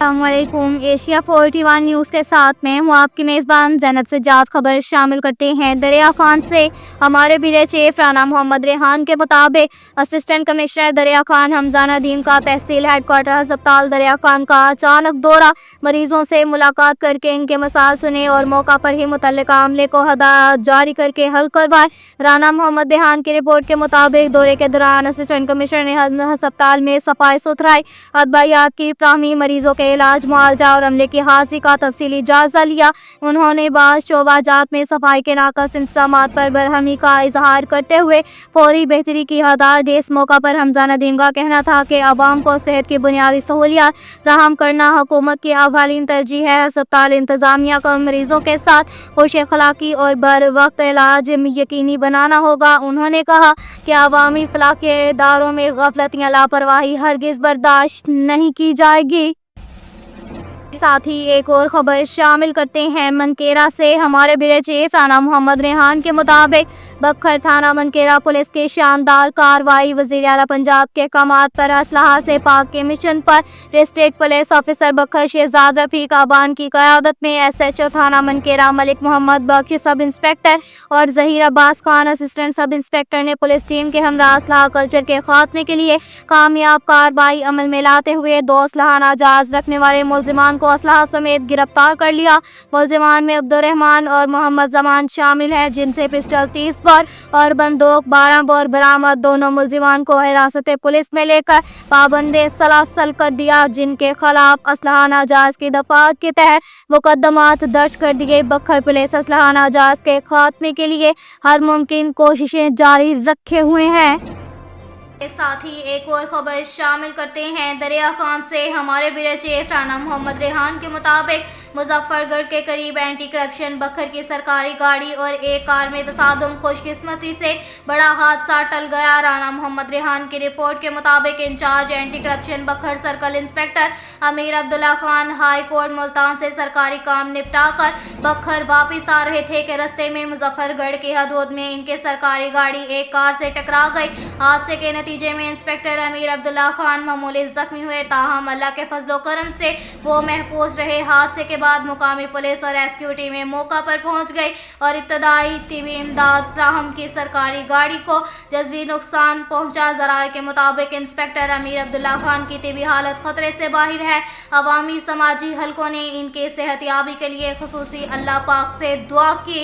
अस्सलामुअलैकुम। Asia 41 news के साथ मैं हूँ आपकी मेज़बान ज़ैनब सज्जाद। खबर शामिल करते हैं। दरिया खान से हमारे ब्यूरो चीफ राना मोहम्मद रेहान के मुताबिक असिस्टेंट कमिश्नर दरिया खान हमजा नदीम का तहसील हेडक्वार्टर अस्पताल दरिया खान का अचानक दौरा, मरीजों से मुलाकात करके इनके मसाल सुने और मौका पर ही मुतल्लिका अमले को हदायत जारी करके हल करवाए। राना मोहम्मद रेहान की रिपोर्ट के मुताबिक दौरे के दौरान असिस्टेंट कमिश्नर ने अस्पताल में सफाई सुथराई, अदवियात की फ्राहमी, मरीजों के इलाज, मुआवजा और अमले की हाजिरी का तफसीली जायजा लिया। उन्होंने बाज़ शोबाजात में सफाई के नाकस इंतजामात पर बरहमी का इजहार करते हुए फौरी बेहतरी की हदायत दी। इस मौका पर हमजा नदीम का कहना था कि अवाम को सेहत की बुनियादी सहूलियात फराहम करना हुकूमत की अवलिन तरजीह है। अस्पताल इंतजामिया को मरीजों के साथ खुश अखलाकी और बर वक्त इलाज यकीनी बनाना होगा। उन्होंने कहा कि अवामी फलाह के इदारों में गफलत या लापरवाही हरगिज़ बर्दाश्त नहीं की जाएगी। साथ ही एक और खबर शामिल करते हैं। मनकेरा से हमारे ब्यूरो चीफ राना मोहम्मद रेहान के मुताबिक बखर थाना मनकेरा पुलिस की शानदार कार्रवाई, वज़ीर आला पंजाब के कमात पर असलहा से पाक के मिशन पर डिस्ट्रिक्ट पुलिस ऑफिसर बखर शहजाद रफीक आबान की क़यादत में SHO थाना मनकेरा मलिक मोहम्मद बख्श, सब इंस्पेक्टर और Zaheer Abbas Khan assistant sub inspector ने पुलिस टीम के हमरा असलहा कल्चर के खात्मे के लिए कामयाब कार्रवाई अमल में लाते हुए 2 असलहा नाजायज़ रखने वाले मुलजिमान को असलहा समेत गिरफ्तार कर लिया। मुलजिमान में अब्दुर्रहमान और मोहम्मद जमान शामिल हैं, जिनसे पिस्टल 30 बोर और बंदूक 12 बोर बरामद। दोनों मुलजिमान को हिरासत पुलिस में लेकर पाबंदे सलासल कर दिया, जिनके खिलाफ असलहा नाजायज़ की दफात के तहत मुकदमात दर्ज कर दिए। बखर पुलिस असलहा नाजायज़ के खात्मे के लिए हर मुमकिन कोशिशें जारी रखे हुए हैं। के साथ ही एक और खबर शामिल करते हैं। दरिया खान से हमारे ब्यूरो चीफ राना मोहम्मद रेहान के मुताबिक मुजफ्फरगढ़ के करीब एंटी करप्शन बखर की सरकारी गाड़ी और एक कार में तसादुम, खुशकिस्मती से बड़ा हादसा टल गया। राना मोहम्मद रेहान की रिपोर्ट के मुताबिक इंचार्ज एंटी करप्शन बखर सर्कल इंस्पेक्टर अमीर अब्दुल्ला खान हाई कोर्ट मुल्तान से सरकारी काम निपटा कर बखर वापस आ रहे थे कि रास्ते में मुजफ्फरगढ़ की हदूद में इनके सरकारी गाड़ी एक कार से टकरा गई। हादसे के नतीजे में इंस्पेक्टर अमीर अब्दुल्ला खान मामूली जख्मी हुए, ताहम अल्लाह के फजलो करम से वो महफूज रहे। हादसे के बाद मुकामी पुलिस और रेस्क्यू टीमें मौका पर पहुंच गई और इब्तदाई तिबी इमदाद फ्राहम की सरकारी गाड़ी को जज़वी नुकसान पहुंचा। ज़राए के मुताबिक इंस्पेक्टर अमीर अब्दुल्ला खान की तिबी हालत खतरे से बाहर है। अवामी समाजी हलकों ने इनके सेहतयाबी के लिए खुसूसी अल्लाह पाक से दुआ की।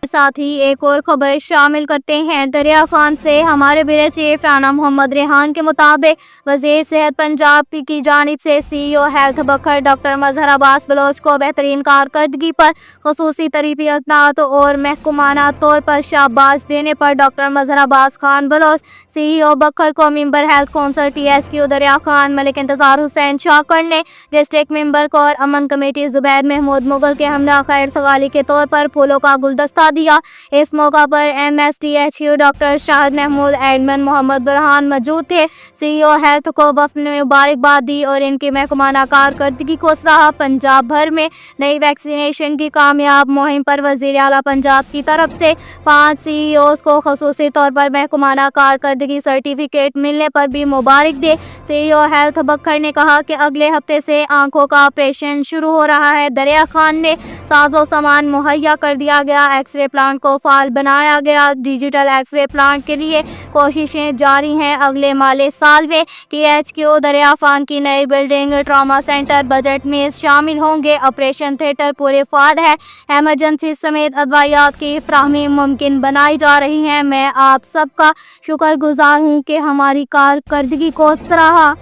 साथ ही एक और खबर शामिल करते हैं। दरिया खान से हमारे ब्यूरो चीफ राना मोहम्मद रेहान के मुताबिक वज़ीर सेहत पंजाब की जानिब से CEO हेल्थ बखर डॉक्टर मजहर अब्बास बलोच को बेहतरीन कारकर्दगी पर खुसूसी तरबियत और महकमाना तौर पर शाबाश देने पर डॉक्टर मजहर अब्बास खान बलोच CEO बखर को मेंबर हेल्थ कौंसिल TSQ दरिया खान मलिक इंतजार हुसैन शाकर ने डिस्ट्रिक्ट मेंबर को और अमन कमेटी जुबैर महमूद मुगल के हमरा खैर सगाली के तौर पर फूलों का गुलदस्ता दिया। इस मौका पर MSDHU doctor Shahid Mahmood, admin Mohammad Burhan मौजूद थे। CEO हेल्थ को वफ़द ने मुबारकबाद दी और इनकी महकमाना कारकर्दगी को सराहा। पंजाब भर में नई वैक्सीनेशन की कामयाब मुहिम पर वज़ीर आला पंजाब की तरफ से 5 CEOs को खुसूसी तौर पर महकमाना कारकर्दगी सर्टिफिकेट मिलने पर भी मुबारक दे। CEO हेल्थ बखर ने कहा कि अगले हफ्ते से आंखों का ऑपरेशन शुरू हो रहा है। दरिया खान में साजो सामान मुहैया कर दिया गया, एक्सरे प्लांट को फाल बनाया गया। डिजिटल एक्सरे प्लांट के लिए कोशिशें जारी हैं। अगले माली साल में THQ दरिया खान की नई बिल्डिंग, ट्रॉमा सेंटर बजट में शामिल होंगे। ऑपरेशन थिएटर पूरे फाल है। एमरजेंसी समेत अदवियात की फ्राहमी मुमकिन बनाई जा रही है। मैं आप सबका शुक्रगुजार हूँ कि हमारी कारकर्दगी को सराहा।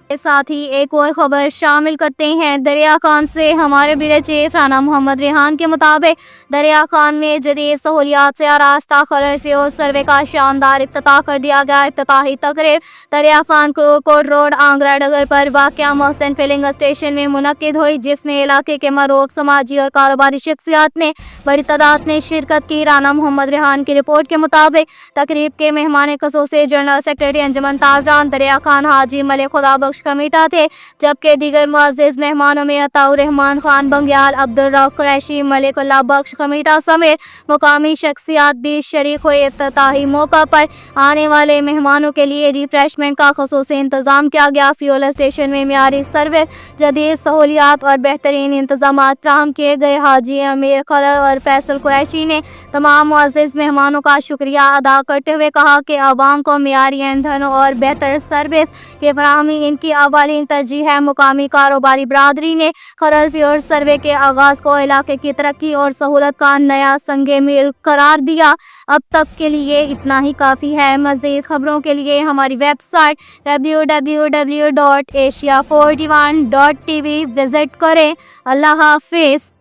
के साथ ही एक और खबर शामिल करते हैं। दरिया खान से हमारे ब्यूरो चीफ राना मोहम्मद रेहान के मुताबिक दरिया खान में जदीद सहूलियात से आरास्ता खरफ्यूज सर्वे का शानदार इफ्तिताह कर दिया गया। इफ्तिताही तकरीब दरिया खान कोट रोड आंगरा डगर पर वाक़या मोहसिन फिलिंग स्टेशन में मुनक्किद हुई, जिसमें इलाके के मरूफ समाजी और कारोबारी शख्सियात ने बड़ी तादाद में शिरकत की। राना मोहम्मद रेहान की रिपोर्ट के मुताबिक तकरीब के मेहमान खसूसी जनरल सेक्रेटरी अंजुमन ताजरान दरिया खान हाजी मलिक खुदा बख्श बख्श कमेटा थे, जबकि दीगर मुअज़्ज़िज़ मेहमानों में अताउर रहमान खान बंग्याल, अब्दुल रऊफ़ कुरैशी, मलिकुल्लाह बख्श कमेटा समेत मुकामी शख्सियात भी शरीक हुए। इफ्तिताही मौका पर आने वाले मेहमानों के लिए रिफ्रेशमेंट का ख़ुसूसी इंतज़ाम किया गया। फ्यूल स्टेशन में मियारी सर्विस, जदीद सहूलियात और बेहतरीन इंतज़ामात फराहम किए गए। हाजी अमीर खरर और फैसल कुरैशी ने तमाम मुअज़्ज़िज़ मेहमानों का शुक्रिया अदा करते हुए कहा कि आवाम को मियारी ईंधन और बेहतर सर्विस की फराहमी इनकी अवलीन तरजीह है। मुकामी कारोबारी बरादरी ने खरल फ्यूल सर्वे के आगाज़ को इलाके की तरक्की और सहूलत का नया संगे मील करार दिया। अब तक के लिए इतना ही काफ़ी है। मज़ीद खबरों के लिए हमारी वेबसाइट www.asia41.tv विज़िट करें। अल्लाह हाफ़िज़।